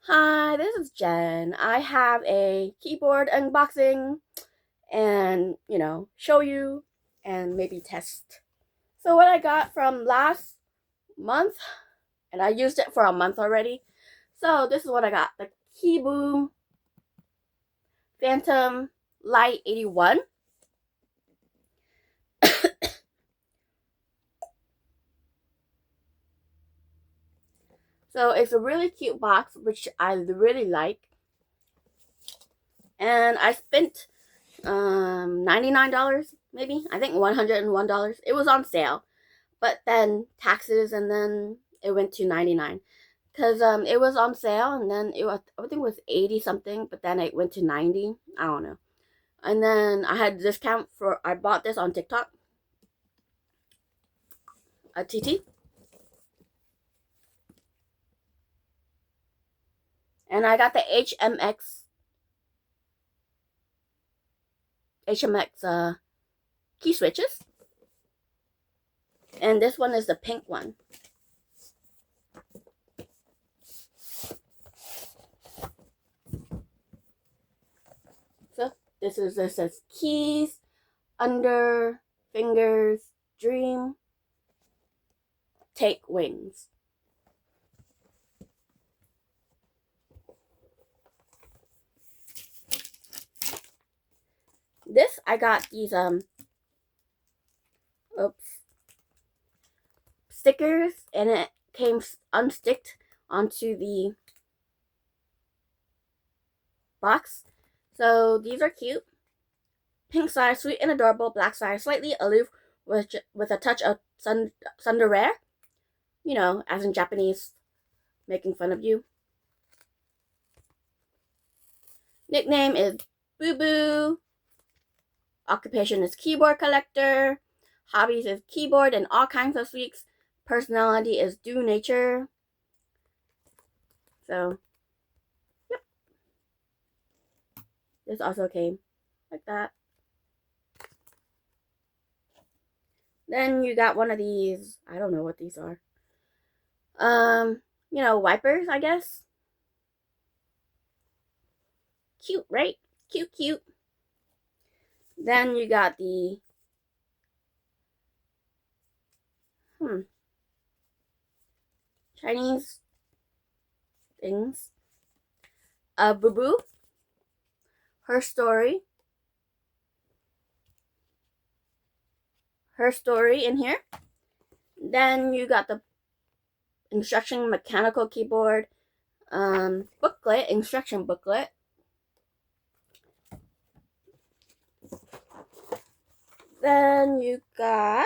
Hi, this is Jen. I have a keyboard unboxing and, show you and maybe test. So, what I got from last month, and I used it for a month already. So, this is what I got, the Kiiboom Phantom Lite 81. So, it's a really cute box, which I really like. And I spent $99 maybe. I think $101. It was on sale. But then taxes, and then it went to 99 because it was on sale, and then I think it was 80 something, but then it went to 90. I don't know. And then I had a discount for I bought this on TikTok, a TT, and I got the HMX key switches, and this one is the pink one. So this says keys, under, fingers, dream, take wings. This I got these stickers, and it came unsticked onto the box. So these are cute. Pink side, sweet and adorable. Black side, slightly aloof with a touch of tsundere. As in Japanese, making fun of you. Nickname is Boo Boo. Occupation is keyboard collector. Hobbies is keyboard and all kinds of freaks. Personality is do nature. So, yep. This also came like that. Then you got one of these. I don't know what these are. Wipers, I guess. Cute, right? Cute, cute. Then you got the Chinese things. Boo Boo. Her story. Her story in here. Then you got the instruction mechanical keyboard booklet, instruction booklet. Then you got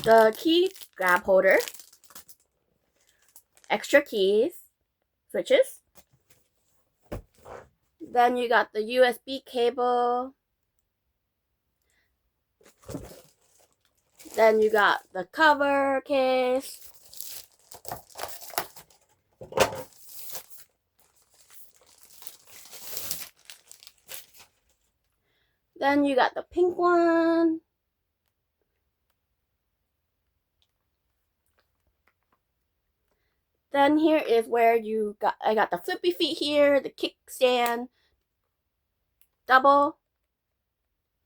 the key grab holder, extra keys, switches. Then you got the USB cable. Then you got the cover case. Then you got the pink one. Then here is where I got the flippy feet here, the kickstand, double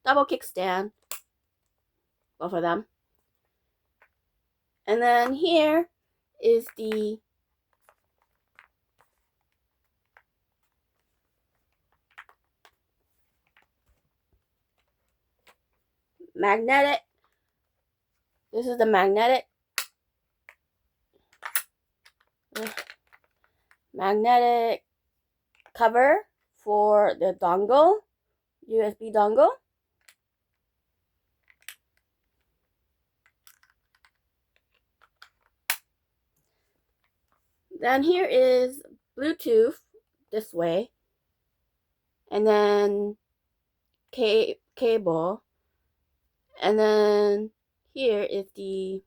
kickstand, both of them. And then here is the magnetic. This is the magnetic cover for the dongle, USB dongle. Then here is Bluetooth this way, and then cable, and then here is the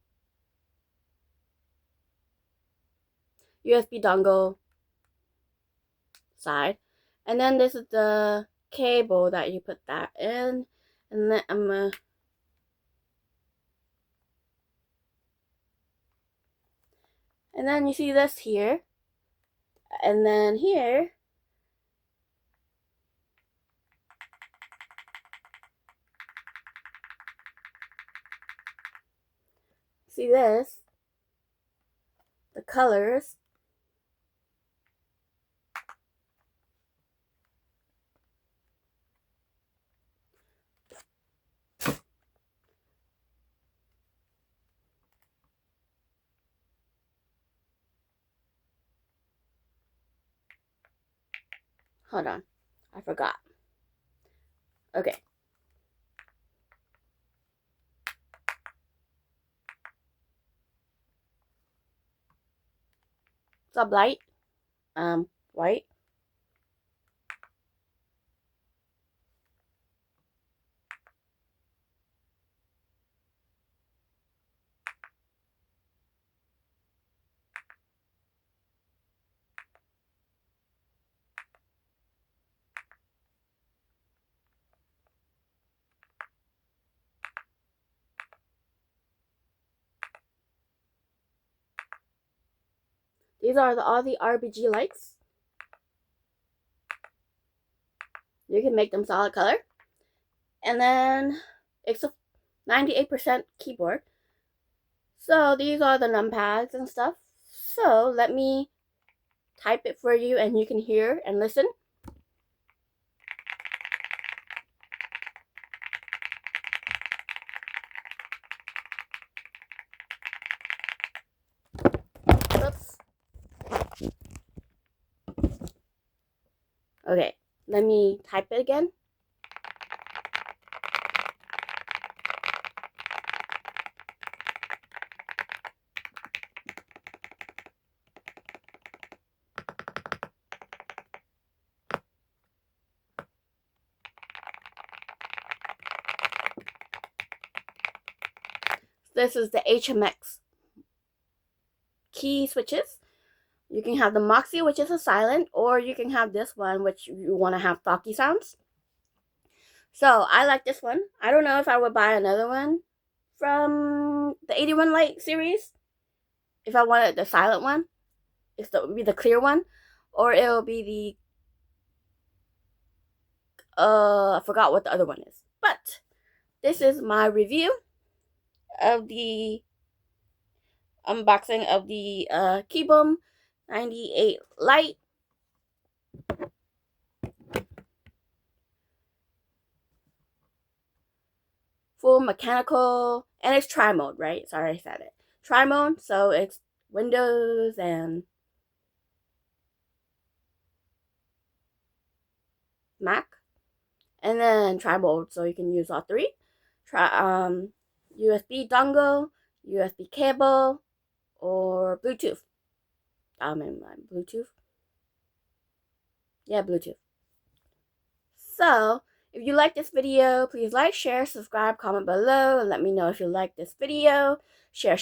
USB dongle side, and then this is the cable that you put that in, and then I'm gonna and then you see this here, and then here see this, the colors. Hold on, I forgot. Okay. Sub light, white. These are all the RGB lights. You can make them solid color. And then it's a 98% keyboard. So these are the numpads and stuff. So let me type it for you and you can hear and listen. Oops. Okay, let me type it again. This is the HMX key switches. You can have the Moxie, which is a silent, or you can have this one, which you want to have talkie sounds. So I like this one. I don't know if I would buy another one from the 81 Lite series. If I wanted the silent one, it would be the clear one, or it'll be the I forgot what the other one is. But this is my review of the unboxing of the Kiiboom 98 Lite. Full mechanical, and it's tri-mode, right? Sorry I said it. Tri-mode, so it's Windows and Mac. And then tri-mode, so you can use all three. USB dongle, USB cable, or Bluetooth. Bluetooth. Yeah, Bluetooth. So, if you like this video, please like, share, subscribe, comment below, and let me know if you like this video. Share,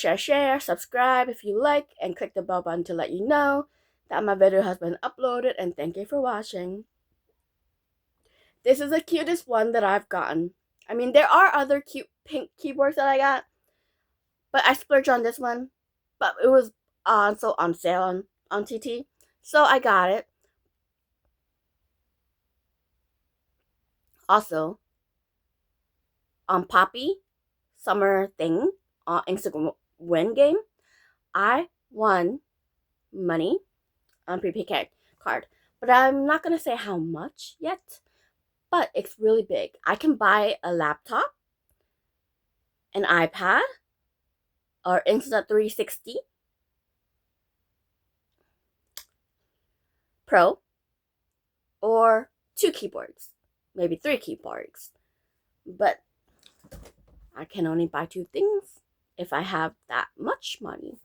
subscribe if you like, and click the bell button to let you know that my video has been uploaded, and thank you for watching. This is the cutest one that I've gotten. I mean, there are other cute pink keyboards that I got, but I splurged on this one. But it was also on sale on TT, so I got it. Also, on Poppy Summer Thing on Instagram win game, I won money on prepaid card. But I'm not going to say how much yet, but it's really big. I can buy a laptop, an iPad, or Insta360 Pro, or 2 keyboards, maybe 3 keyboards. But I can only buy 2 things if I have that much money.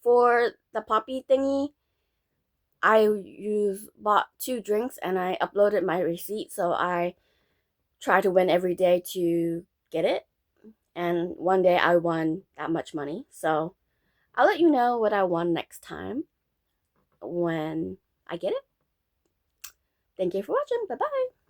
For the Poppy thingy, I bought 2 drinks and I uploaded my receipt, so I try to win every day to get it. And one day I won that much money, so I'll let you know what I won next time when I get it. Thank you for watching. Bye-bye.